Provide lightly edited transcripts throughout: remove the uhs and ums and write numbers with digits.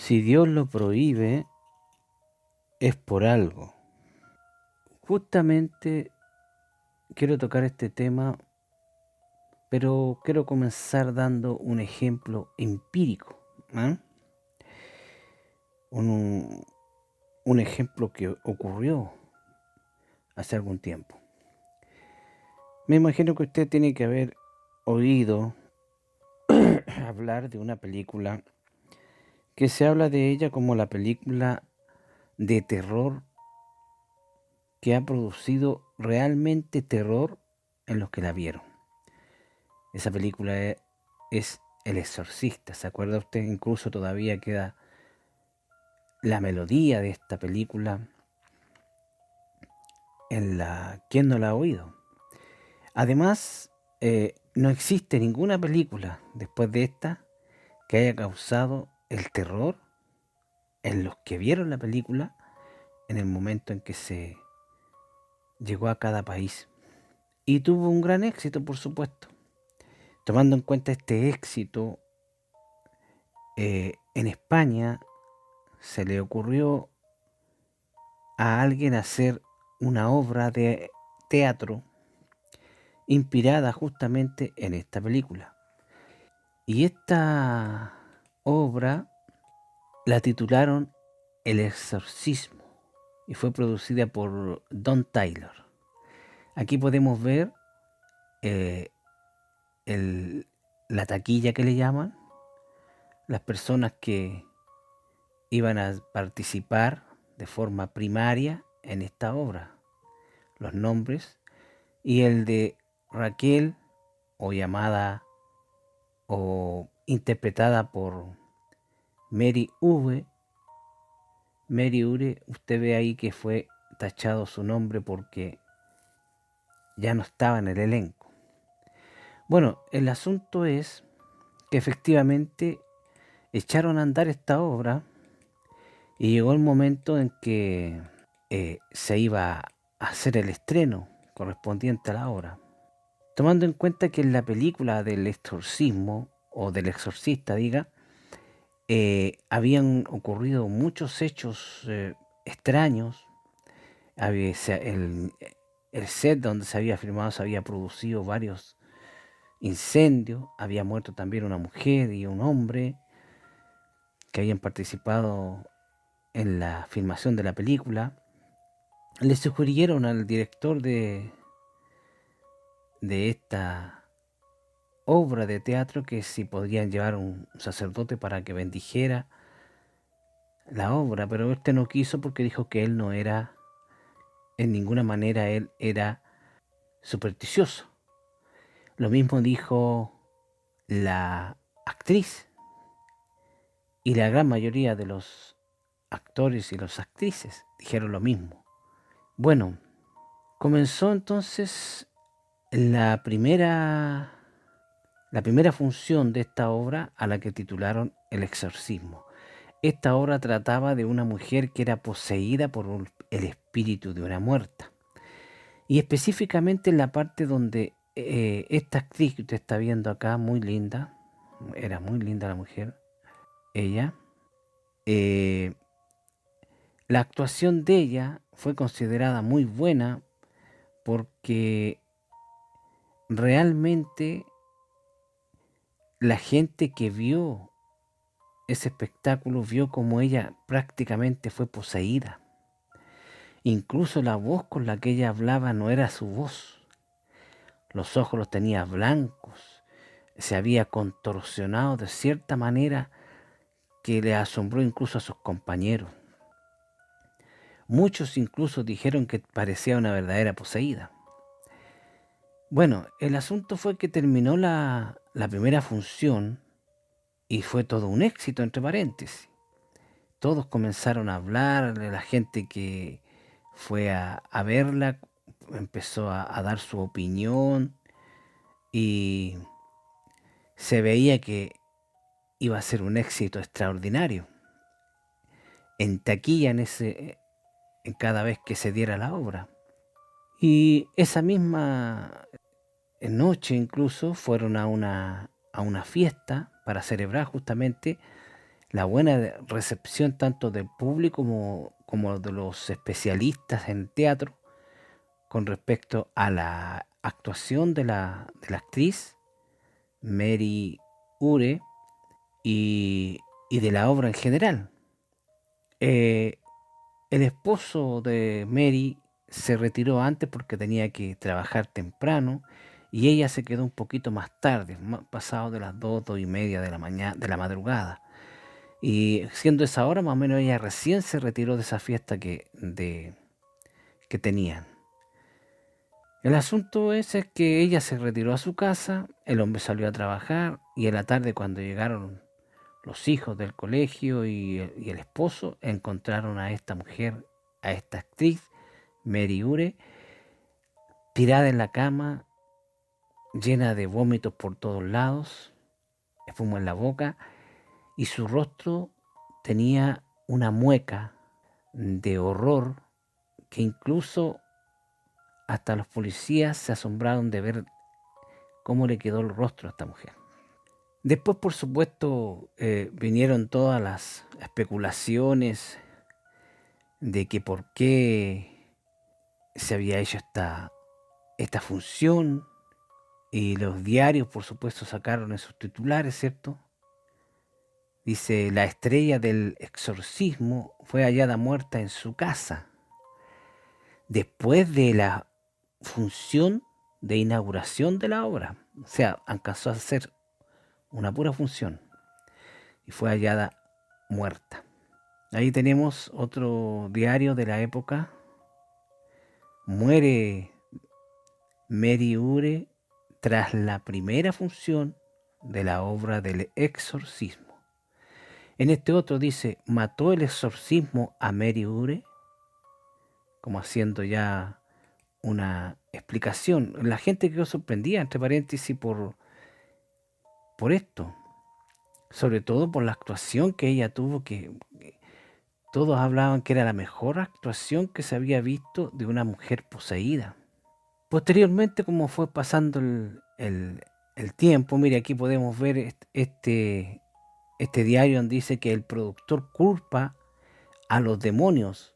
Si Dios lo prohíbe, es por algo. Justamente quiero tocar este tema, pero quiero comenzar dando un ejemplo empírico. ¿Ah? Un, un ejemplo que ocurrió hace algún tiempo. Me imagino que usted tiene que haber oído hablar de una película que se habla de ella como la película de terror que ha producido realmente terror en los que la vieron. Esa película es El Exorcista. ¿Se acuerda usted? Incluso todavía queda la melodía de esta película en la... ¿Quién no la ha oído? Además, no existe ninguna película después de esta que haya causado el terror en los que vieron la película en el momento en que se llegó a cada país. Y tuvo un gran éxito, por supuesto. Tomando en cuenta este éxito, en España se le ocurrió a alguien hacer una obra de teatro inspirada justamente en esta película. Y esta obra la titularon El Exorcismo y fue producida por Don Taylor. Aquí podemos ver eh, la taquilla que le llaman, las personas que iban a participar de forma primaria en esta obra, los nombres, y el de Raquel, o llamada o interpretada por Mary V. Mary Ure, usted ve ahí que fue tachado su nombre porque ya no estaba en el elenco. Bueno, el asunto es que efectivamente echaron a andar esta obra y llegó el momento en que se iba a hacer el estreno correspondiente a la obra. Tomando en cuenta que en la película del exorcismo, o del exorcista, diga, habían ocurrido muchos hechos extraños. El set donde se había filmado se había producido varios incendios, había muerto también una mujer y un hombre que habían participado en la filmación de la película. Le sugirieron al director de esta obra de teatro que si podían llevar un sacerdote para que bendijera la obra, pero este no quiso porque dijo que él no era, en ninguna manera él era supersticioso. Lo mismo dijo la actriz y la gran mayoría de los actores y las actrices dijeron lo mismo. Bueno, comenzó entonces la primera función de esta obra, a la que titularon El Exorcismo. Esta obra trataba de una mujer que era poseída por el espíritu de una muerta. Y específicamente en la parte donde esta actriz que usted está viendo acá, muy linda, era muy linda la mujer, ella, eh, la actuación de ella fue considerada muy buena porque realmente la gente que vio ese espectáculo vio como ella prácticamente fue poseída. Incluso la voz con la que ella hablaba no era su voz. Los ojos los tenía blancos. Se había contorsionado de cierta manera que le asombró incluso a sus compañeros. Muchos incluso dijeron que parecía una verdadera poseída. Bueno, el asunto fue que terminó la primera función y fue todo un éxito, entre paréntesis. Todos comenzaron a hablar, la gente que fue a verla empezó a dar su opinión y se veía que iba a ser un éxito extraordinario en taquilla en cada vez que se diera la obra. Y esa misma noche incluso fueron a una fiesta para celebrar justamente la buena recepción tanto del público como de los especialistas en teatro con respecto a la actuación de la actriz Mary Ure y de la obra en general. Eh, el esposo de Mary se retiró antes porque tenía que trabajar temprano y ella se quedó un poquito más tarde, pasado de las 2:30 de la mañana, de la madrugada. Y siendo esa hora, más o menos ella recién se retiró de esa fiesta que tenían. El asunto es que ella se retiró a su casa, el hombre salió a trabajar y en la tarde cuando llegaron los hijos del colegio y el esposo, encontraron a esta mujer, a esta actriz, Mary Ure, tirada en la cama, llena de vómitos por todos lados, espuma en la boca y su rostro tenía una mueca de horror que incluso hasta los policías se asombraron de ver cómo le quedó el rostro a esta mujer. Después, por supuesto, vinieron todas las especulaciones de que por qué se había hecho esta función, y los diarios, por supuesto, sacaron esos titulares, ¿cierto? Dice, la estrella del exorcismo fue hallada muerta en su casa después de la función de inauguración de la obra. O sea, alcanzó a hacer una pura función y fue hallada muerta. Ahí tenemos otro diario de la época. Muere Mary Ure tras la primera función de la obra del exorcismo. En este otro dice, mató el exorcismo a Mary Ure, como haciendo ya una explicación. La gente quedó sorprendida, entre paréntesis, por esto, sobre todo por la actuación que ella tuvo, que todos hablaban que era la mejor actuación que se había visto de una mujer poseída. Posteriormente, como fue pasando el tiempo, mire, aquí podemos ver este diario donde dice que el productor culpa a los demonios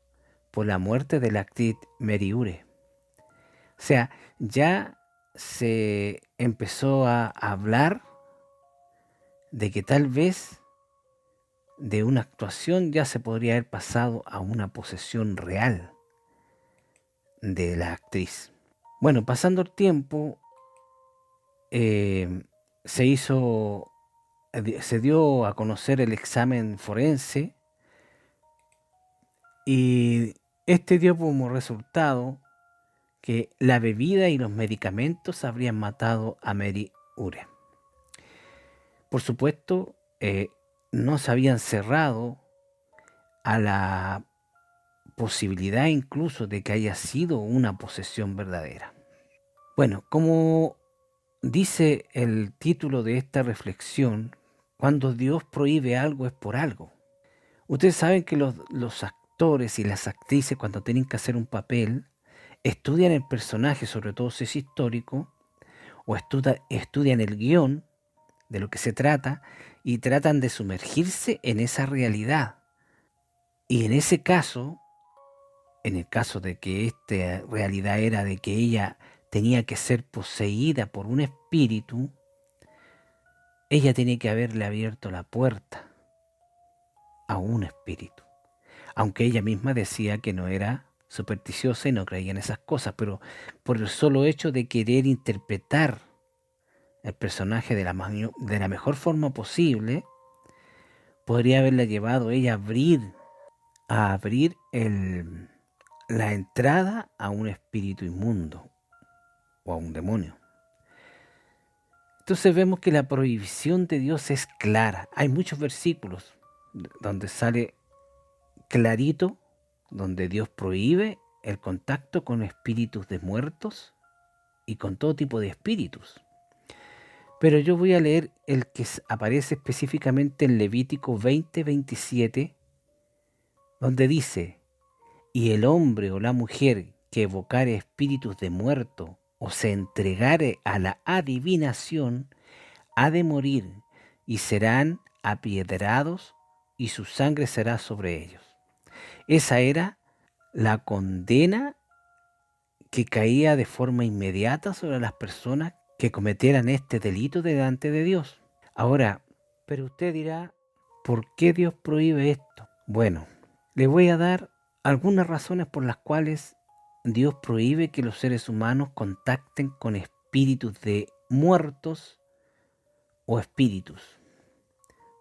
por la muerte de la actriz Mary Ure. O sea, ya se empezó a hablar de que tal vez de una actuación ya se podría haber pasado a una posesión real de la actriz. Bueno, pasando el tiempo, se hizo, se dio a conocer el examen forense y este dio como resultado que la bebida y los medicamentos habrían matado a Mary Ure. Por supuesto, no se habían cerrado a la posibilidad incluso de que haya sido una posesión verdadera. Bueno, como dice el título de esta reflexión, cuando Dios prohíbe algo es por algo. Ustedes saben que los actores y las actrices cuando tienen que hacer un papel, estudian el personaje, sobre todo si es histórico, o estudian el guión de lo que se trata y tratan de sumergirse en esa realidad. Y en ese caso, en el caso de que esta realidad era de que ella tenía que ser poseída por un espíritu, ella tenía que haberle abierto la puerta a un espíritu. Aunque ella misma decía que no era supersticiosa y no creía en esas cosas, pero por el solo hecho de querer interpretar el personaje de la mejor forma posible, podría haberla llevado ella a abrir la entrada a un espíritu inmundo o a un demonio. Entonces vemos que la prohibición de Dios es clara. Hay muchos versículos donde sale clarito, donde Dios prohíbe el contacto con espíritus de muertos y con todo tipo de espíritus. Pero yo voy a leer el que aparece específicamente en Levítico 20:27, donde dice, y el hombre o la mujer que evocare espíritus de muerto o se entregare a la adivinación, ha de morir y serán apiedrados y su sangre será sobre ellos. Esa era la condena que caía de forma inmediata sobre las personas que cometieran este delito delante de Dios. Ahora, pero usted dirá, ¿por qué Dios prohíbe esto? Bueno, le voy a dar algunas razones por las cuales Dios prohíbe que los seres humanos contacten con espíritus de muertos o espíritus,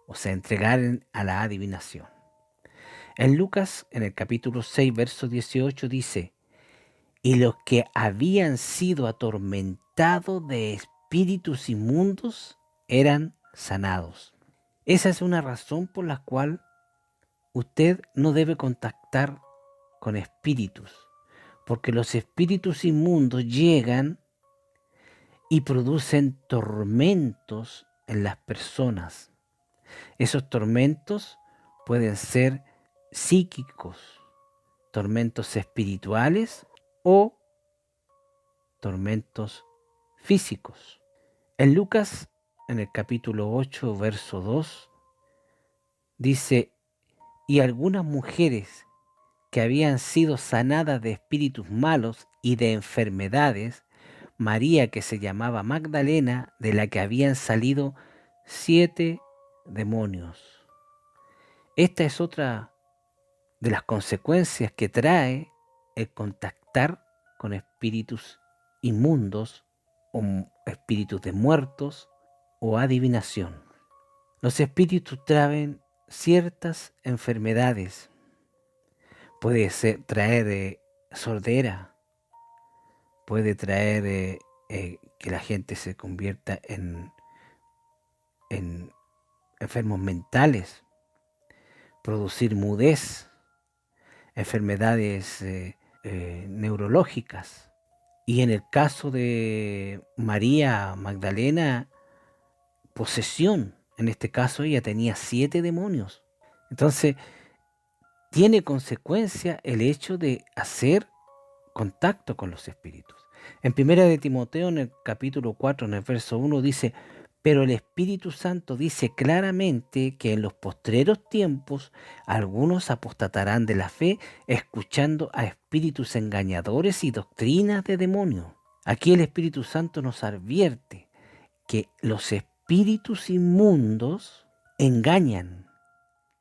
o sea, entregaren a la adivinación. En Lucas, en el capítulo 6, verso 18, dice: y los que habían sido atormentados de espíritus inmundos eran sanados. Esa es una razón por la cual usted no debe contactar con espíritus, porque los espíritus inmundos llegan y producen tormentos en las personas. Esos tormentos pueden ser psíquicos, tormentos espirituales o tormentos físicos. En Lucas, en el capítulo 8, verso 2, dice: y algunas mujeres que habían sido sanadas de espíritus malos y de enfermedades, María, que se llamaba Magdalena, de la que habían salido 7 demonios. Esta es otra de las consecuencias que trae el contactar con espíritus inmundos o espíritus de muertos o adivinación. Los espíritus traen ciertas enfermedades. Puede traer sordera, puede traer que la gente se convierta en enfermos mentales, producir mudez, enfermedades neurológicas. Y en el caso de María Magdalena, posesión. En este caso ella tenía 7 demonios. Entonces, tiene consecuencia el hecho de hacer contacto con los espíritus. En primera de Timoteo, en el capítulo 4, en el verso 1, dice: pero el Espíritu Santo dice claramente que en los postreros tiempos algunos apostatarán de la fe, escuchando a espíritus engañadores y doctrinas de demonios. Aquí el Espíritu Santo nos advierte que los espíritus inmundos engañan,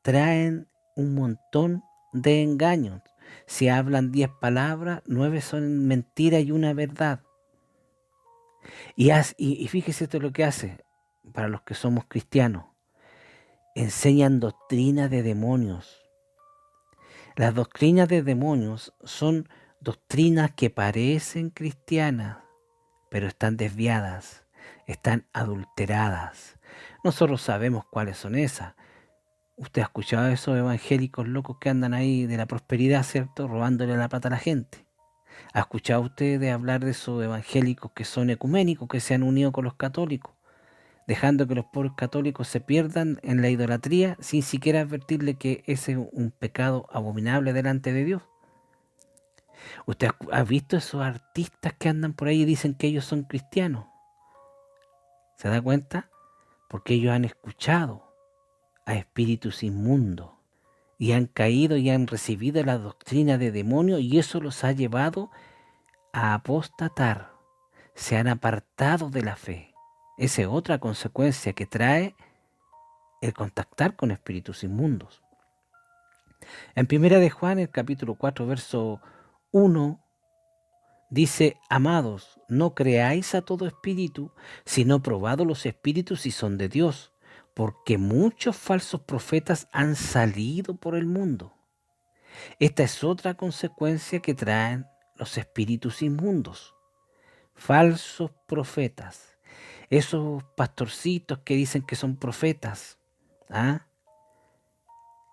traen un montón de engaños. Si hablan 10 palabras, 9 son mentiras y una verdad. Y fíjese esto es lo que hace para los que somos cristianos. Enseñan doctrina de demonios. Las doctrinas de demonios son doctrinas que parecen cristianas, pero están desviadas, están adulteradas. Nosotros sabemos cuáles son esas. Usted ha escuchado a esos evangélicos locos que andan ahí de la prosperidad, ¿cierto? Robándole la plata a la gente. ¿Ha escuchado usted de hablar de esos evangélicos que son ecuménicos, que se han unido con los católicos, dejando que los pobres católicos se pierdan en la idolatría sin siquiera advertirle que ese es un pecado abominable delante de Dios? ¿Usted ha visto esos artistas que andan por ahí y dicen que ellos son cristianos? ¿Se da cuenta? Porque ellos han escuchado a espíritus inmundos y han caído y han recibido la doctrina de demonios, y eso los ha llevado a apostatar. Se han apartado de la fe. Esa es otra consecuencia que trae el contactar con espíritus inmundos. En primera de Juan, el capítulo 4, verso 1, dice: amados, no creáis a todo espíritu, sino probad los espíritus si son de Dios, porque muchos falsos profetas han salido por el mundo. Esta es otra consecuencia que traen los espíritus inmundos. Falsos profetas. Esos pastorcitos que dicen que son profetas, ¿ah?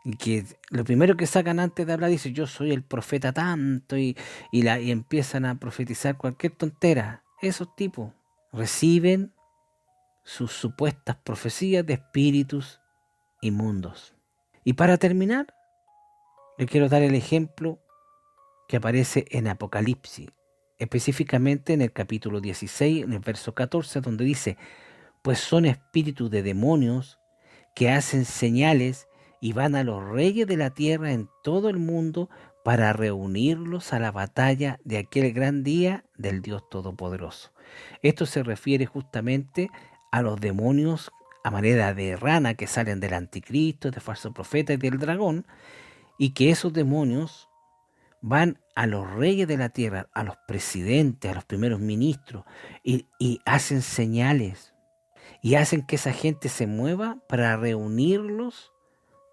Y que lo primero que sacan antes de hablar dice: yo soy el profeta tanto, y empiezan a profetizar cualquier tontera. Esos tipos reciben sus supuestas profecías de espíritus inmundos. Y para terminar, le quiero dar el ejemplo que aparece en Apocalipsis, específicamente en el capítulo 16, en el verso 14, donde dice: pues son espíritus de demonios que hacen señales y van a los reyes de la tierra en todo el mundo para reunirlos a la batalla de aquel gran día del Dios Todopoderoso. Esto se refiere justamente a los demonios a manera de rana que salen del anticristo, de falso profeta y del dragón, y que esos demonios van a los reyes de la tierra, a los presidentes, a los primeros ministros, y hacen señales, y hacen que esa gente se mueva para reunirlos,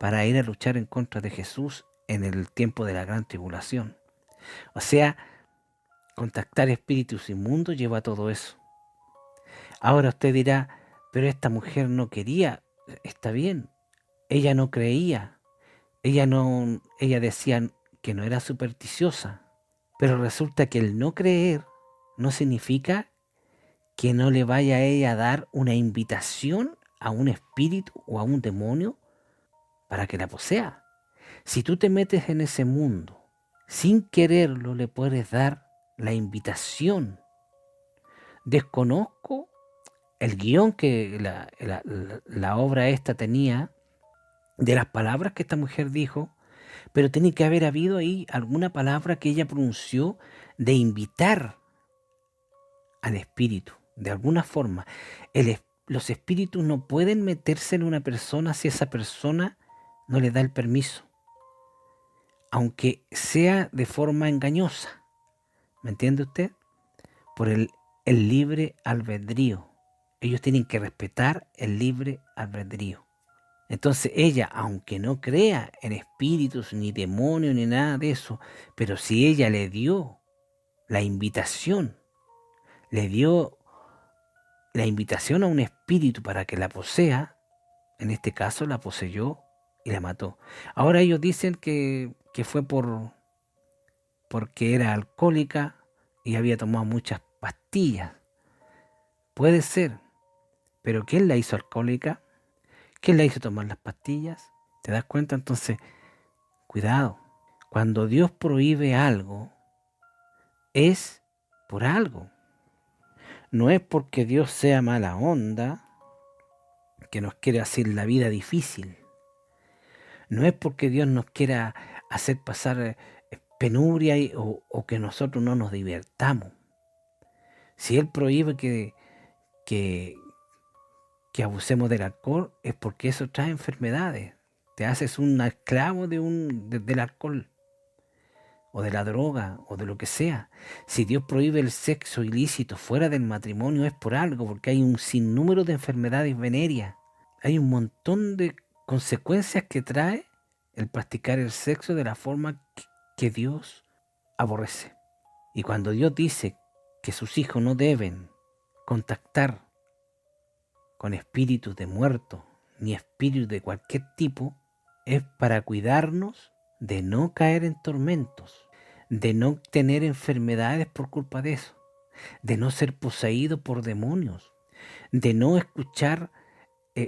para ir a luchar en contra de Jesús en el tiempo de la gran tribulación. O sea, contactar espíritus inmundos lleva a todo eso. Ahora usted dirá, pero esta mujer no quería. Está bien, ella no creía, ella decía que no era supersticiosa, pero resulta que el no creer no significa que no le vaya a ella a dar una invitación a un espíritu o a un demonio para que la posea. Si tú te metes en ese mundo, sin quererlo le puedes dar la invitación. Desconozco el guión que la obra esta tenía, de las palabras que esta mujer dijo, pero tiene que haber habido ahí alguna palabra que ella pronunció de invitar al espíritu, de alguna forma. Los espíritus no pueden meterse en una persona si esa persona no le da el permiso, aunque sea de forma engañosa. ¿Me entiende usted? Por el libre albedrío. Ellos tienen que respetar el libre albedrío. Entonces ella, aunque no crea en espíritus, ni demonios, ni nada de eso, pero si ella le dio la invitación, le dio la invitación a un espíritu para que la posea, en este caso la poseyó y la mató. Ahora ellos dicen que fue porque era alcohólica y había tomado muchas pastillas. Puede ser, pero ¿quién la hizo alcohólica? ¿Quién la hizo tomar las pastillas? ¿Te das cuenta? Entonces, cuidado. Cuando Dios prohíbe algo, es por algo. No es porque Dios sea mala onda, que nos quiere hacer la vida difícil. No es porque Dios nos quiera hacer pasar penuria o que nosotros no nos divertamos. Si Él prohíbe que abusemos del alcohol, es porque eso trae enfermedades. Te haces un esclavo del alcohol, o de la droga, o de lo que sea. Si Dios prohíbe el sexo ilícito fuera del matrimonio, es por algo, porque hay un sinnúmero de enfermedades venéreas. Hay un montón de consecuencias que trae el practicar el sexo de la forma que Dios aborrece. Y cuando Dios dice que sus hijos no deben contactar con espíritus de muertos, ni espíritus de cualquier tipo, es para cuidarnos de no caer en tormentos, de no tener enfermedades por culpa de eso, de no ser poseído por demonios, de no escuchar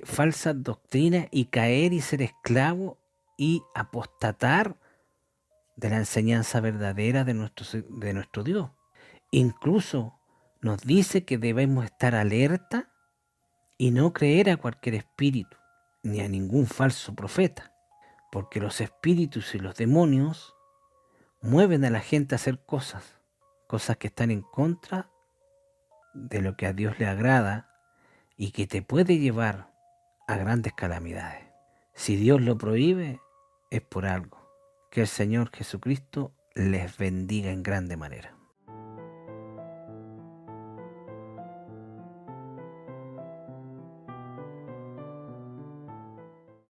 falsas doctrinas y caer y ser esclavo y apostatar de la enseñanza verdadera de nuestro Dios. Incluso nos dice que debemos estar alerta y no creer a cualquier espíritu, ni a ningún falso profeta, porque los espíritus y los demonios mueven a la gente a hacer cosas que están en contra de lo que a Dios le agrada y que te puede llevar a grandes calamidades. Si Dios lo prohíbe, es por algo. Que el Señor Jesucristo les bendiga en grande manera.